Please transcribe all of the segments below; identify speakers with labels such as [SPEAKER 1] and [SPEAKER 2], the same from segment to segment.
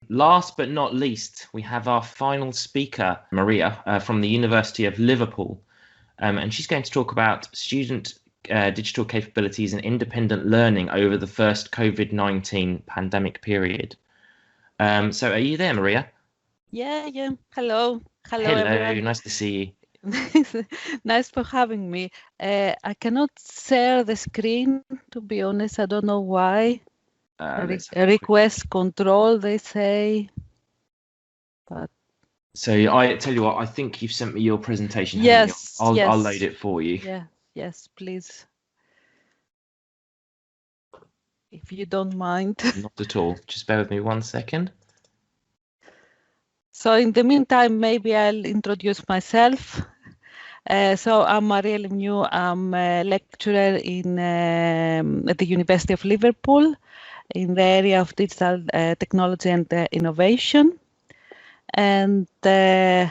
[SPEAKER 1] Last but not least, we have our final speaker, Maria, from the University of Liverpool. And she's going to talk about student digital capabilities and independent learning over the first COVID-19 pandemic period. So are you there, Maria?
[SPEAKER 2] Yeah. Hello,
[SPEAKER 1] Hello,
[SPEAKER 2] everyone.
[SPEAKER 1] nice to see
[SPEAKER 2] you. Nice for having me. I cannot share the screen, to be honest. I don't know why.
[SPEAKER 1] you.
[SPEAKER 2] Request control, they say. But
[SPEAKER 1] so I tell you what, I think you've sent me your presentation, haven't you?
[SPEAKER 2] yes,
[SPEAKER 1] I'll load it for you.
[SPEAKER 2] Yeah, yes, please. If you don't mind.
[SPEAKER 1] Not at all. Just bear with me 1 second.
[SPEAKER 2] So in the meantime, maybe I'll introduce myself. So I'm Maria Limniou. I'm a lecturer at the University of Liverpool in the area of digital technology and innovation. And I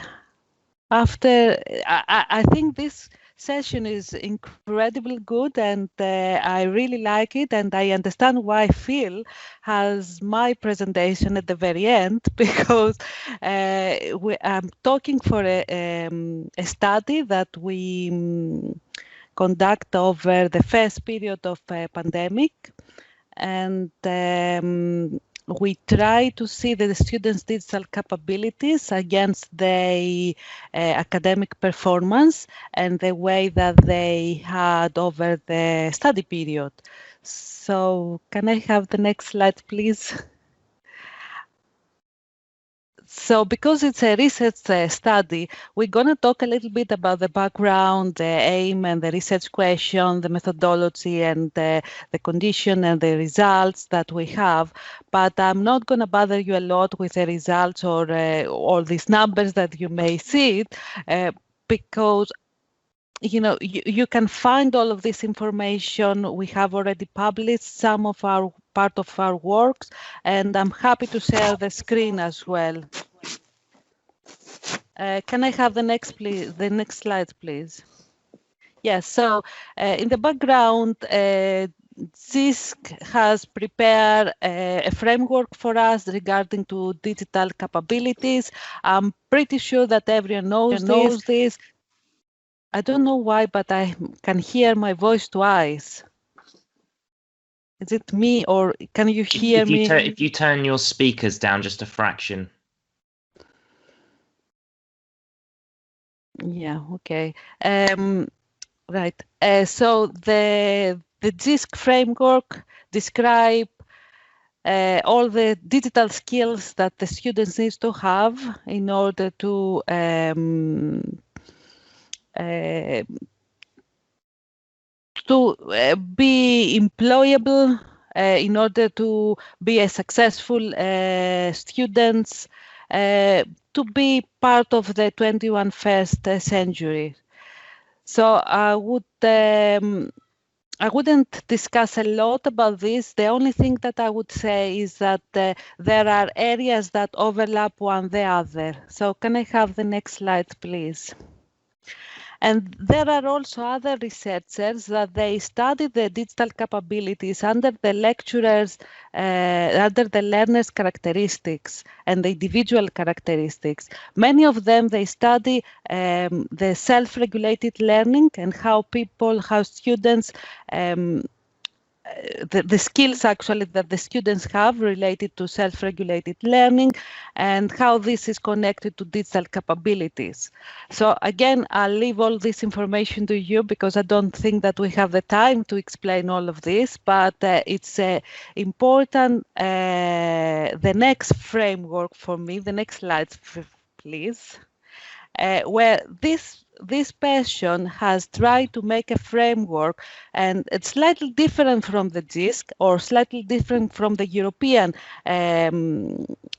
[SPEAKER 2] think this session is incredibly good, and I really like it, and I understand why Phil has my presentation at the very end, because I'm talking for a study that we conduct over the first period of pandemic, and we try to see the students' digital capabilities against their academic performance and the way that they had over the study period. So can I have the next slide, please? So because it's a research study, we're going to talk a little bit about the background, the aim and the research question, the methodology and the condition and the results that we have. But I'm not going to bother you a lot with the results or all these numbers that you may see, because you can find all of this information. We have already published some of our part of our works, and I'm happy to share the screen as well. Can I have the next slide, please? Yes, so in the background, ZISC has prepared a framework for us regarding to digital capabilities. I'm pretty sure that everyone knows this. I don't know why, but I can hear my voice twice. Is it me, or can you hear me?
[SPEAKER 1] If you turn your speakers down just a fraction.
[SPEAKER 2] Yeah, okay. Right. So the GISC framework describe all the digital skills that the students need to have in order to be employable, in order to be a successful students, to be part of the 21st century. So I wouldn't discuss a lot about this. The only thing that I would say is that there are areas that overlap one the other. So can I have the next slide, please? And there are also other researchers that they study the digital capabilities under the lecturers, under the learners' characteristics and the individual characteristics. Many of them, they study the self-regulated learning and how students the skills actually that the students have related to self-regulated learning and how this is connected to digital capabilities. So again, I'll leave all this information to you because I don't think that we have the time to explain all of this, but it's important. The next framework for me, the next slide, please, where this person has tried to make a framework, and it's slightly different from the GISC or slightly different from the European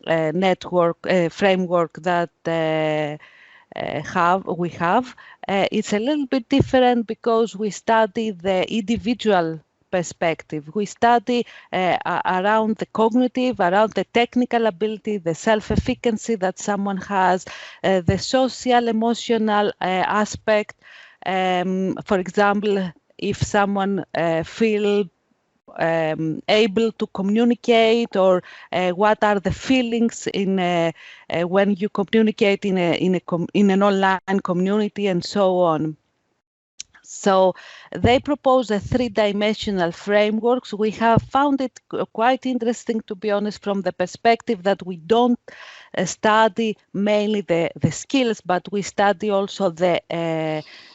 [SPEAKER 2] network framework that we have. It's a little bit different because we study the individual perspective. We study around the cognitive, around the technical ability, the self-efficacy that someone has, the social, emotional aspect. For example, if someone feel able to communicate, or what are the feelings in when you communicate in an online community, and so on. So they propose a three-dimensional frameworks. We have found it quite interesting, to be honest, from the perspective that we don't study mainly the skills, but we study also the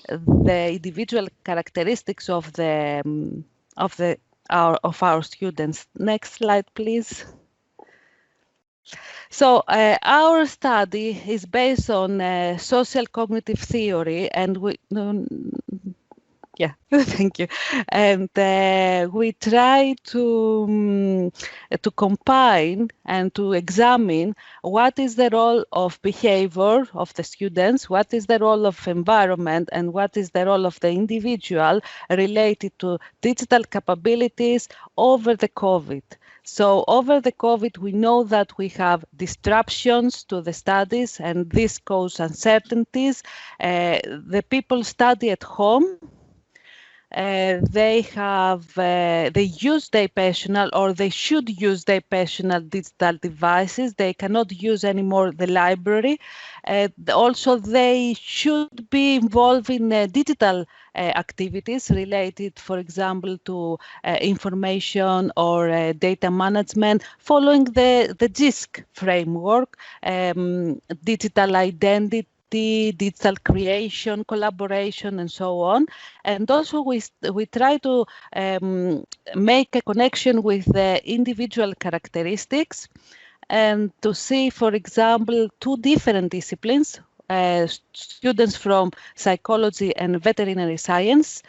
[SPEAKER 2] individual characteristics of our students. Next slide, please. So our study is based on social cognitive theory, and yeah, thank you. And we try to combine and to examine what is the role of behavior of the students, what is the role of environment, and what is the role of the individual related to digital capabilities over the COVID. So over the COVID, we know that we have disruptions to the studies, and this causes uncertainties. The people study at home. They use their personal, or they should use their personal digital devices. They cannot use anymore the library. Also, they should be involved in digital activities related, for example, to information or data management, following the GISC framework, digital identity, digital creation, collaboration, and so on. And also we try to make a connection with the individual characteristics, and to see, for example, two different disciplines, students from psychology and veterinary science,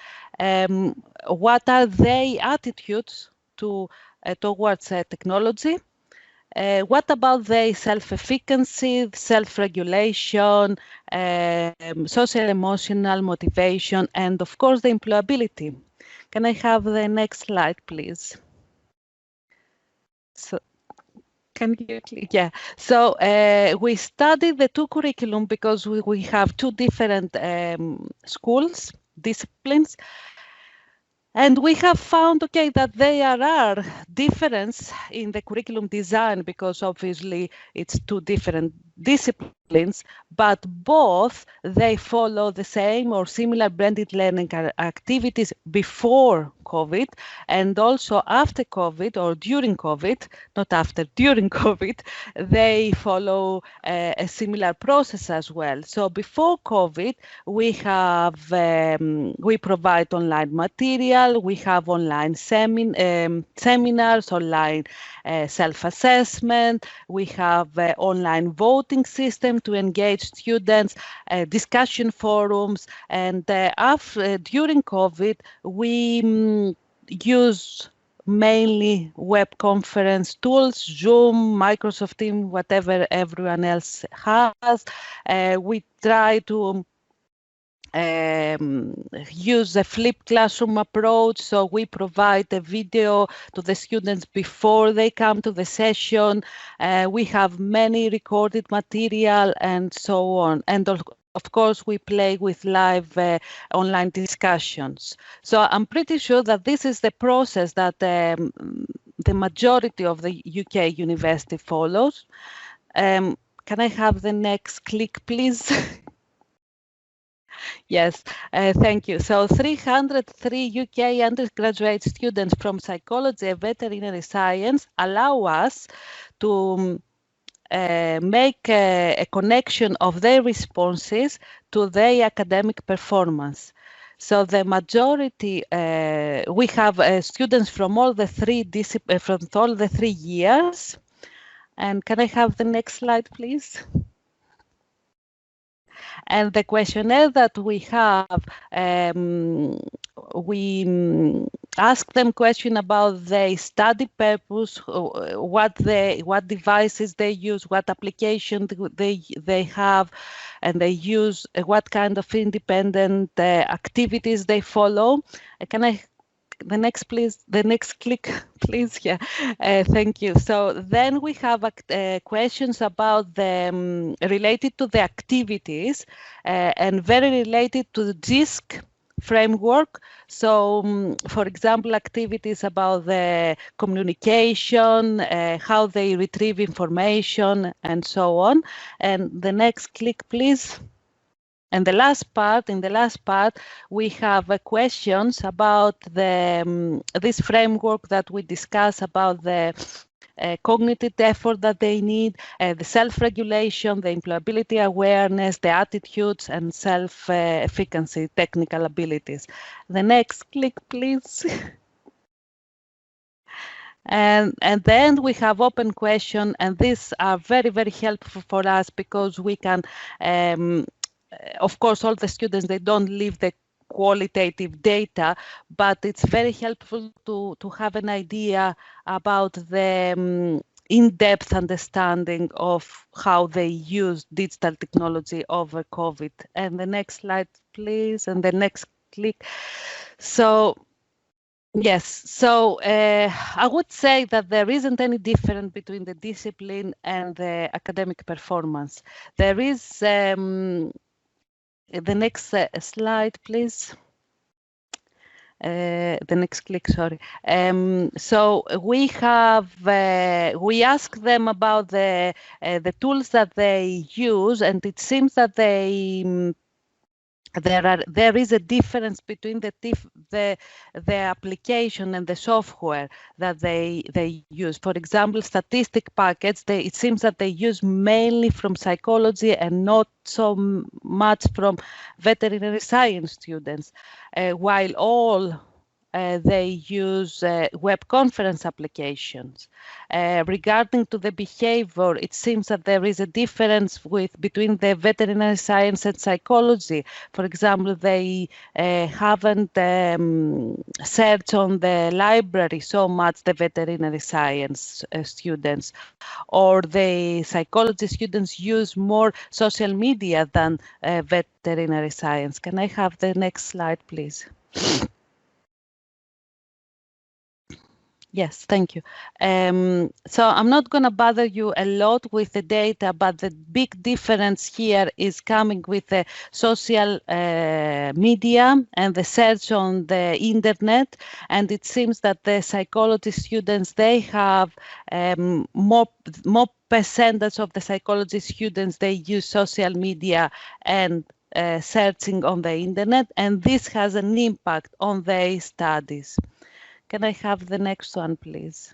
[SPEAKER 2] what are their attitudes towards technology. What about their self-efficacy, self-regulation, social emotional motivation, and of course the employability? Can I have the next slide, please? So, can you click? Yeah. So we studied the two curriculum because we have two different schools, disciplines. And we have found, okay, that there are differences in the curriculum design, because obviously it's two different disciplines, but both they follow the same or similar blended learning activities before COVID, and also after COVID or during COVID, not after, during COVID, they follow a similar process as well. So before COVID, we have, we provide online material, we have online seminars, online self-assessment, we have online voting system to engage students, discussion forums, and during COVID, we use mainly web conference tools, Zoom, Microsoft Teams, whatever everyone else has. We try to use a flipped classroom approach, so we provide a video to the students before they come to the session. We have many recorded material and so on, and of course we play with live online discussions. So I'm pretty sure that this is the process that the majority of the UK university follows. Can I have the next click, please? Yes, thank you. So 303 UK undergraduate students from psychology and veterinary science allow us to make a connection of their responses to their academic performance. So the majority, we have students from all the three years. And can I have the next slide, please? And the questionnaire that we have, we ask them question about their study purpose, what devices they use, what application they have, and they use, what kind of independent activities they follow. Can I? The next, please. The next click, please. Yeah, thank you. So then we have questions about the related to the activities and very related to the GISC framework. So, for example, activities about the communication, how they retrieve information, and so on. And the next click, please. And in the last part, we have questions about this framework that we discuss about the cognitive effort that they need, the self-regulation, the employability awareness, the attitudes, and self-efficacy, technical abilities. The next click, please. And then we have open question, and these are very, very helpful for us because we can, of course, all the students, they don't leave the qualitative data, but it's very helpful to have an idea about the in-depth understanding of how they use digital technology over COVID. And the next slide, please, and the next click. So, yes, so I would say that there isn't any difference between the discipline and the academic performance. There is, the next slide, please. The next click, sorry. So we have, we ask them about the tools that they use, and it seems that they there is a difference between the application and the software that they use. For example, statistic packets, it seems that they use mainly from psychology and not so much from veterinary science students, while all they use web conference applications. Regarding to the behavior, it seems that there is a difference between the veterinary science and psychology. For example, they haven't searched on the library so much, the veterinary science students, or the psychology students use more social media than veterinary science. Can I have the next slide, please? Yes, thank you. So I'm not going to bother you a lot with the data, but the big difference here is coming with the social media and the search on the internet. And it seems that the psychology students, they have more percentage of the psychology students, they use social media and searching on the internet, and this has an impact on their studies. Can I have the next one, please?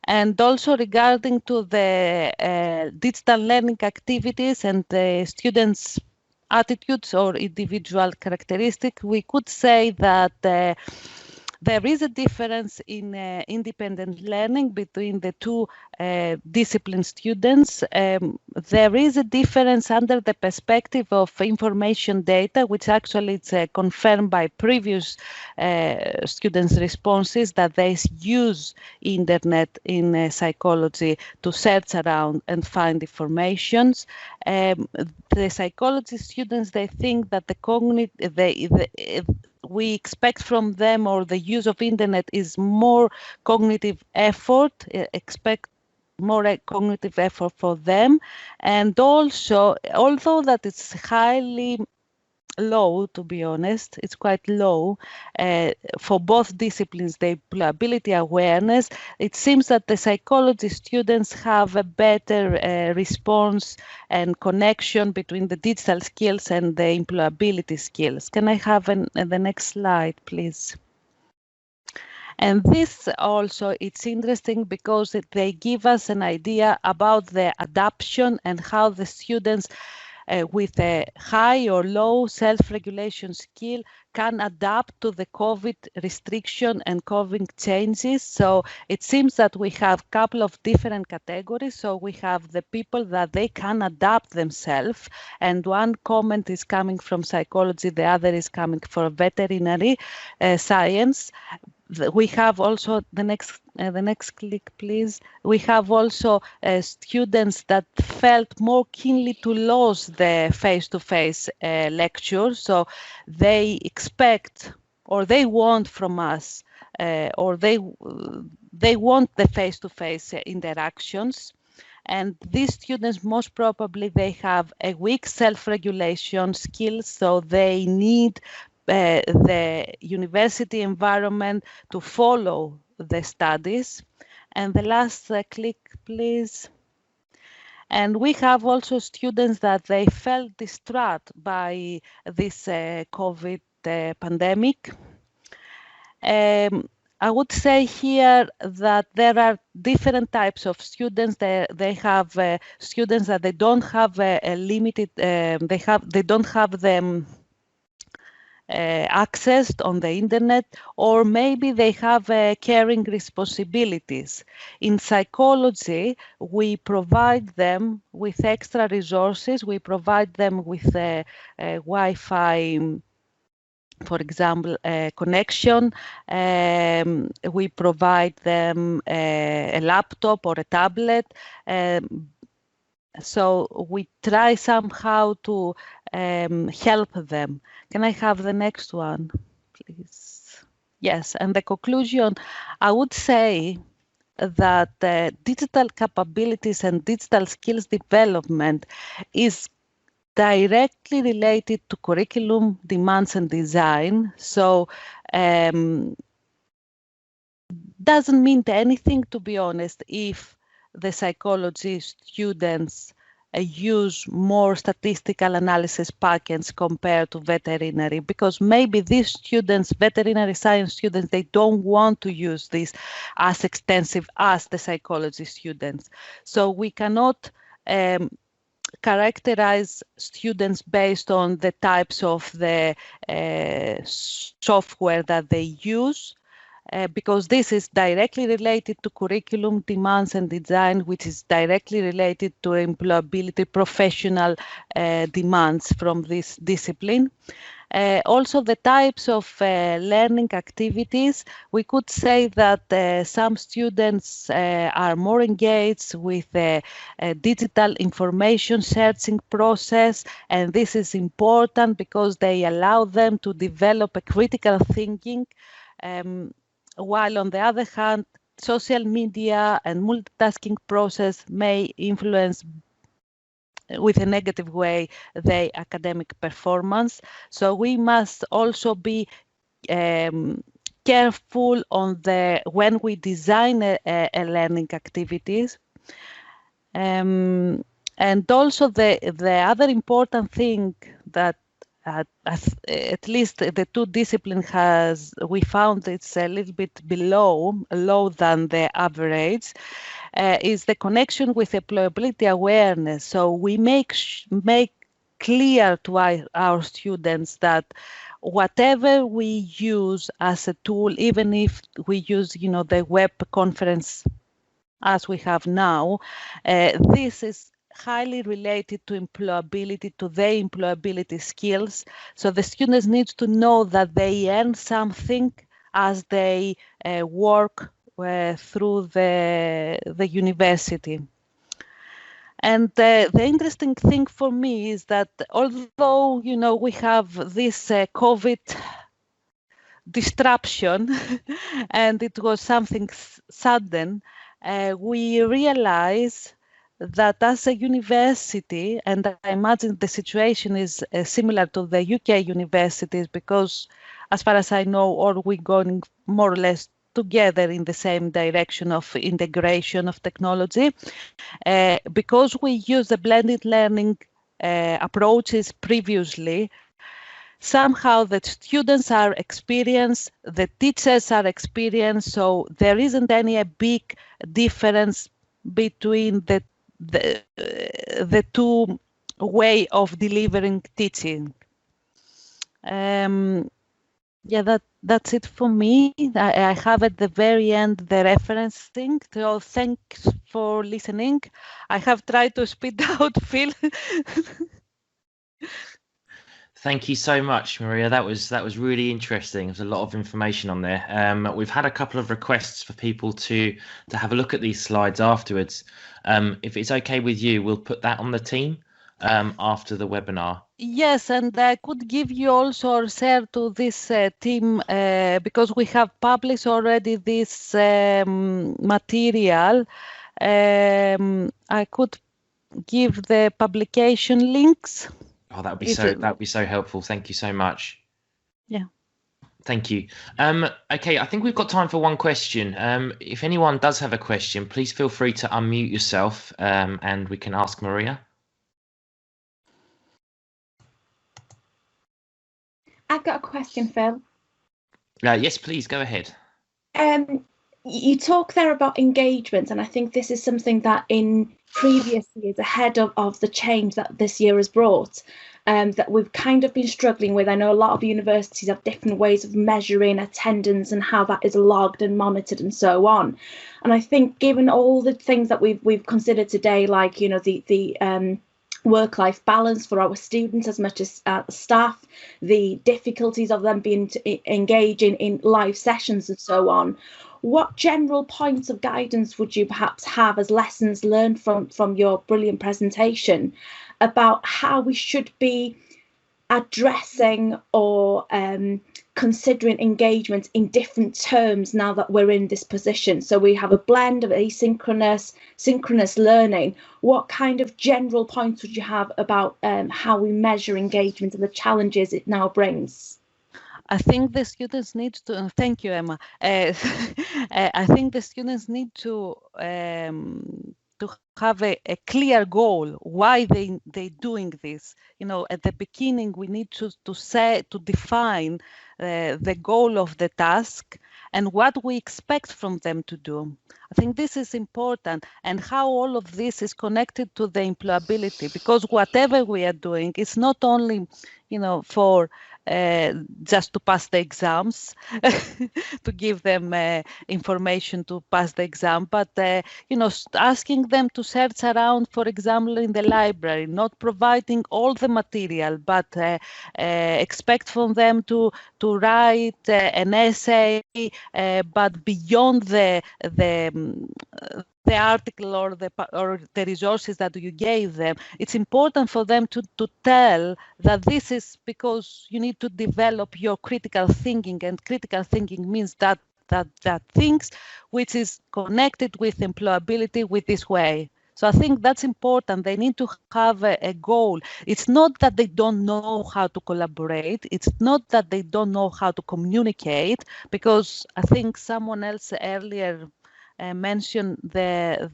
[SPEAKER 2] And also regarding to the digital learning activities and the students' attitudes or individual characteristics, we could say that there is a difference in independent learning between the two discipline students. There is a difference under the perspective of information data, which actually is confirmed by previous students' responses that they use internet in psychology to search around and find informations. The psychology students, they think that the cognitive, we expect from them, or the use of internet is more cognitive effort, expect more cognitive effort for them. And also, although that it's highly low, to be honest, it's quite low for both disciplines, the employability awareness, it seems that the psychology students have a better response and connection between the digital skills and the employability skills. Can I have the next slide, please? And this also, it's interesting because they give us an idea about the adaptation and how the students with a high or low self-regulation skill can adapt to the COVID restriction and COVID changes. So it seems that we have a couple of different categories. So we have the people that they can adapt themselves. And one comment is coming from psychology, the other is coming from veterinary science. We have also the next click, please. We have also students that felt more keenly to lose the face-to-face lecture. So they expect, or they want from us, or they want the face-to-face interactions. And these students, most probably, they have a weak self-regulation skills, so they need the university environment to follow the studies. And the last click, please. And we have also students that they felt distraught by this COVID pandemic. I would say here that there are different types of students. They have students that they don't have a limited. They don't have them accessed on the internet, or maybe they have caring responsibilities. In psychology, we provide them with extra resources. We provide them with Wi-Fi, for example, connection. We provide them a laptop or a tablet. So we try somehow to help them. Can I have the next one, please? Yes, and the conclusion, I would say that digital capabilities and digital skills development is directly related to curriculum demands and design. So doesn't mean anything, to be honest, if the psychology students use more statistical analysis packets compared to veterinary, because maybe these students, veterinary science students, they don't want to use this as extensive as the psychology students. So we cannot characterize students based on the types of the software that they use, because this is directly related to curriculum demands and design, which is directly related to employability, professional demands from this discipline. Also, the types of learning activities, we could say that some students are more engaged with the digital information searching process, and this is important because they allow them to develop a critical thinking. While on the other hand, social media and multitasking process may influence with a negative way the academic performance. So we must also be careful on when we design a learning activities. And also the other important thing that at least the two disciplines we found it's a little bit low than the average, is the connection with employability awareness. So we make clear to our students that whatever we use as a tool, even if we use, the web conference as we have now, this is highly related to employability, to their employability skills. So the students need to know that they earn something as they work through the university. And the interesting thing for me is that although, we have this COVID disruption and it was something sudden, we realize that as a university, and I imagine the situation is similar to the UK universities, because as far as I know, are we going more or less together in the same direction of integration of technology, because we use the blended learning approaches previously. Somehow the students are experienced, the teachers are experienced, so there isn't any big difference between the two way of delivering teaching. Yeah, that's it for me. I have at the very end the referencing. So thanks for listening. I have tried to speed out, Phil.
[SPEAKER 1] Thank you so much, Maria. That was really interesting. There's a lot of information on there. We've had a couple of requests for people to have a look at these slides afterwards. If it's okay with you, we'll put that on the team after the webinar.
[SPEAKER 2] Yes, and I could give you also or share to this team because we have published already this material. I could give the publication links.
[SPEAKER 1] Oh, that'd be so helpful. Thank you so much.
[SPEAKER 2] Yeah.
[SPEAKER 1] Thank you. Okay, I think we've got time for one question. If anyone does have a question, please feel free to unmute yourself, and we can ask Maria.
[SPEAKER 3] I've got a question, Phil.
[SPEAKER 1] Yes, please go ahead.
[SPEAKER 3] You talk there about engagement, and I think this is something that in previous years, ahead of the change that this year has brought, that we've kind of been struggling with. I know a lot of universities have different ways of measuring attendance and how that is logged and monitored and so on. And I think given all the things that we've considered today, like, you know, the work-life balance for our students as much as staff, the difficulties of them being engaging in live sessions and so on, what general points of guidance would you perhaps have as lessons learned from your brilliant presentation about how we should be addressing or considering engagement in different terms now that we're in this position? So we have a blend of asynchronous, synchronous learning. What kind of general points would you have about how we measure engagement and the challenges it now brings?
[SPEAKER 2] I think the students need to, thank you, Emma. I think the students need to have a clear goal, why they doing this. You know, at the beginning, we need to define the goal of the task and what we expect from them to do. I think this is important, and how all of this is connected to the employability, because whatever we are doing, it's not only, you know, for just to pass the exams, to give them information to pass the exam, but you know, asking them to search around, for example, in the library, not providing all the material, but expect from them to write an essay, but beyond the article or the resources that you gave them. It's important for them to tell that this is because you need to develop your critical thinking, and critical thinking means that things which is connected with employability with this way. So I think that's important. They need to have a goal. It's not that they don't know how to collaborate. It's not that they don't know how to communicate, because I think someone else earlier mentioned that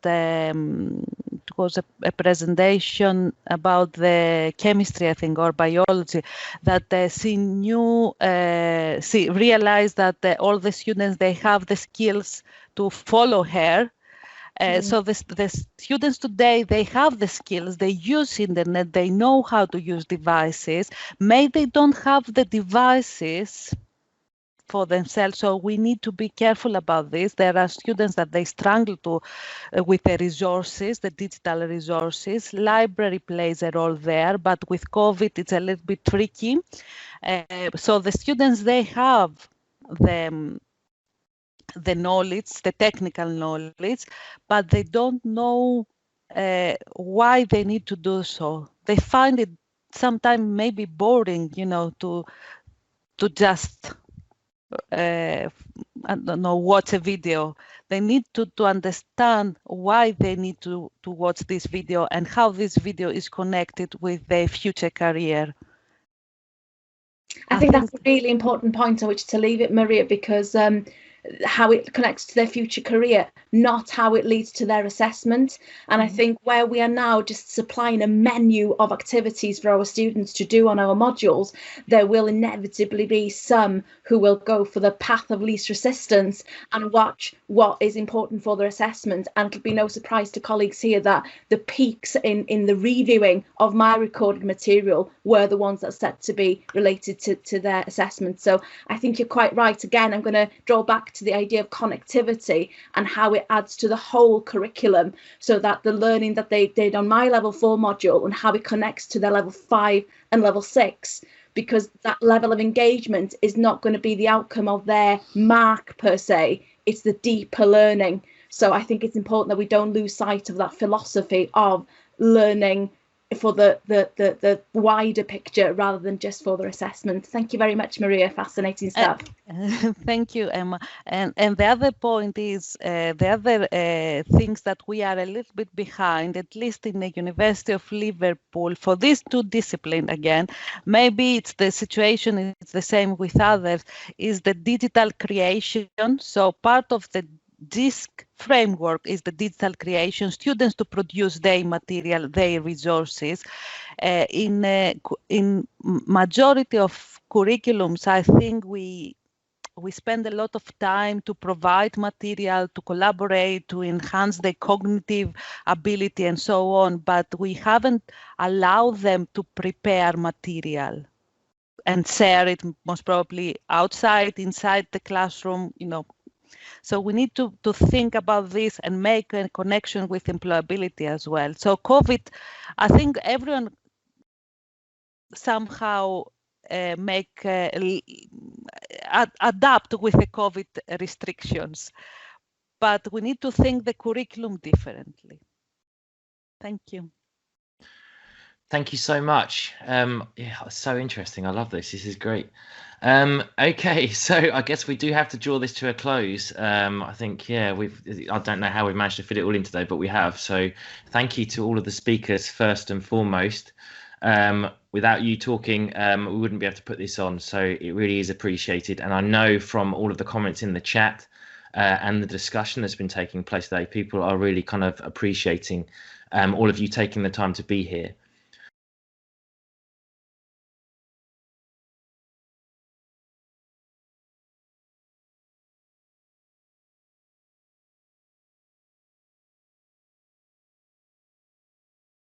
[SPEAKER 2] it was a presentation about the chemistry, I think, or biology, that she knew, she realized that all the students, they have the skills to follow her. So the students today, they have the skills, they use internet, they know how to use devices. Maybe they don't have the devices for themselves, so we need to be careful about this. There are students that they struggle to with the resources, the digital resources. Library plays a role there, but with COVID, it's a little bit tricky. So the students, they have the knowledge, the technical knowledge, but they don't know why they need to do so. They find it sometimes maybe boring, you know, to just I don't know, watch a video. They need to understand why they need to watch this video and how this video is connected with their future career.
[SPEAKER 3] I think that's a really important point on which to leave it, Maria, because how it connects to their future career, not how it leads to their assessment. And I think where we are now just supplying a menu of activities for our students to do on our modules, there will inevitably be some who will go for the path of least resistance and watch what is important for their assessment. And it'll be no surprise to colleagues here that the peaks in the reviewing of my recorded material were the ones that are set to be related to their assessment. So I think you're quite right. Again, I'm going to draw back to the idea of connectivity and how it adds to the whole curriculum, so that the learning that they did on my level 4 module and how it connects to their level 5 and level 6, because that level of engagement is not going to be the outcome of their mark per se, it's the deeper learning. So I think it's important that we don't lose sight of that philosophy of learning for the wider picture rather than just for their assessment. Thank you very much, Maria. Fascinating stuff.
[SPEAKER 2] Thank you, Emma. And the other point is the other things that we are a little bit behind, at least in the University of Liverpool, for these two disciplines again. Maybe it's the situation, it's the same with others, is the digital creation. So part of the DISC framework is the digital creation, students to produce their material, their resources. In majority of curriculums, I think we spend a lot of time to provide material, to collaborate, to enhance their cognitive ability and so on, but we haven't allowed them to prepare material and share it most probably outside, inside the classroom, So we need to think about this and make a connection with employability as well. So COVID, I think everyone somehow adapt with the COVID restrictions, but we need to think the curriculum differently. Thank you.
[SPEAKER 1] Thank you so much. Yeah, so interesting. I love this. This is great. Okay, so I guess we do have to draw this to a close. I think, yeah, I don't know how we've managed to fit it all in today, but we have. So thank you to all of the speakers first and foremost. Without you talking, we wouldn't be able to put this on. So it really is appreciated. And I know from all of the comments in the chat and the discussion that's been taking place today, people are really kind of appreciating all of you taking the time to be here.